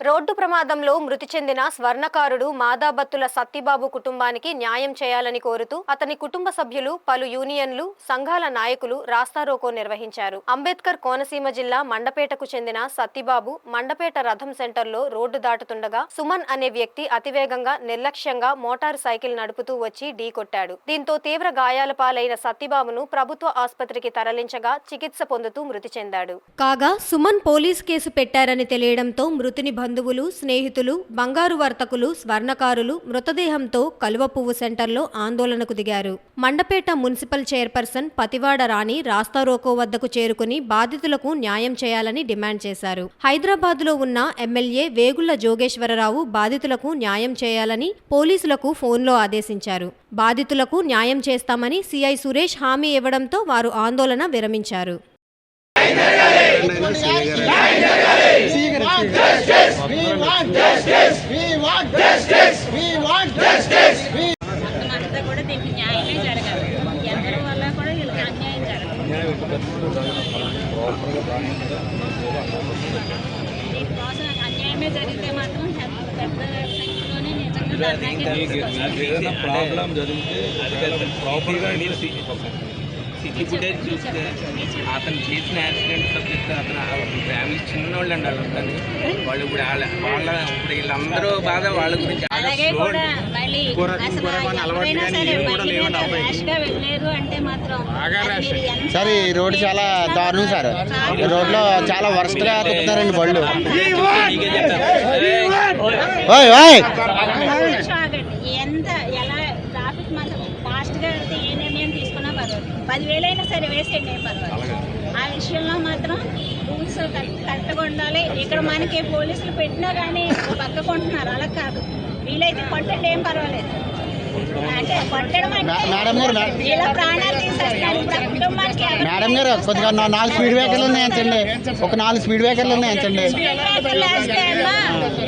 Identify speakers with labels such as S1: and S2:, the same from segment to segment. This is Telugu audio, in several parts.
S1: రోడ్డు ప్రమాదంలో మృతి చెందిన స్వర్ణకారుడు మాదాబత్తుల సత్తిబాబు కుటుంబానికి న్యాయం చేయాలని కోరుతూ అతని కుటుంబ సభ్యులు పలు యూనియన్లు సంఘాల నాయకులు రాస్తారోకో నిర్వహించారు. అంబేద్కర్ కోనసీమ జిల్లా మండపేటకు చెందిన సత్తిబాబు మండపేట రథం సెంటర్లో రోడ్డు దాటుతుండగా సుమన్ అనే వ్యక్తి అతివేగంగా నిర్లక్ష్యంగా మోటారు సైకిల్ నడుపుతూ వచ్చి ఢీకొట్టాడు. దీంతో తీవ్ర గాయాల పాలైన సత్తిబాబును ప్రభుత్వ ఆసుపత్రికి తరలించగా చికిత్స పొందుతూ మృతి చెందాడు. కాగా సుమన్ పోలీస్ కేసు పెట్టారని తెలియడంతో మృతిని బంధువులు, స్నేహితులు, బంగారు వర్తకులు, స్వర్ణకారులు మృతదేహంతో కలువ పువ్వు సెంటర్లో ఆందోళనకు దిగారు. మండపేట మున్సిపల్ చైర్పర్సన్ పతివాడ రాణి రాస్తారోకో వద్దకు చేరుకుని బాధితులకు న్యాయం చేయాలని డిమాండ్ చేశారు. హైదరాబాద్లో ఉన్న ఎమ్మెల్యే వేగుళ్ల జోగేశ్వరరావు బాధితులకు న్యాయం చేయాలని పోలీసులకు ఫోన్లో ఆదేశించారు. బాధితులకు న్యాయం చేస్తామని సిఐ సురేష్ హామీ ఇవ్వడంతో వారు ఆందోళన విరమించారు.
S2: అన్యాయమే జరిగితే మాత్రం ప్రాబ్లం జరిగితే సిటీ ఫుటేజ్ చూస్తే అతను చేసిన యాక్సిడెంట్ సబ్జెక్ట్ అతను ఫ్యామిలీ చిన్నోళ్ళు అండి వాళ్ళు ఇప్పుడు ఇప్పుడు వీళ్ళందరూ బాధ వాళ్ళ గురించి
S3: సార్ ఈ రోడ్డు చాలా దారుణం సార్. ఈ రోడ్లో చాలా వరస్ట్ గా తిప్పుతారండి బళ్ళు.
S2: ఎంత ఎలా ట్రాఫిక్ మాత్రం ఫాస్ట్ గా వెళ్తే ఏ నిర్ణయం తీసుకున్నా పర్వాలేదు, 10,000 అయినా సరే వేసేయండి, ఏం పర్వాలేదు. ఆ విషయంలో మాత్రం రూల్స్ కరెక్ట్గా ఉండాలి. ఇక్కడ మనకి పోలీసులు పెట్టినా కానీ పక్క కొంటున్నారు, అలా కాదు. వీలైతే కొట్టండి, ఏం పర్వాలేదు. అంటే కొట్టడం అంటే ఇలా ప్రాణాలు తీసేస్తారు. కుటుంబానికి
S3: మేడం గారు కొద్దిగా 4 స్పీడ్ బ్రేకర్లు ఉన్నాయండి, ఒక 4 స్పీడ్ బ్రేకర్లు ఉన్నాయండి.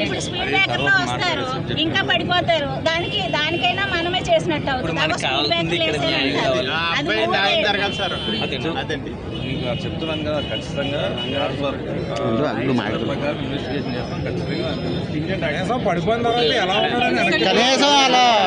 S2: ఇప్పుడు స్పీడ్ బ్రేకర్ లో వస్తారు, ఇంకా పడిపోతారు. దానికైనా మనమే చేసినట్టు అవుతుంది.
S4: చెప్తున్నాను కదా, ఖచ్చితంగా ఇన్వెస్టిగేషన్ చేస్తాం. ఖచ్చితంగా
S3: కనీసం అలా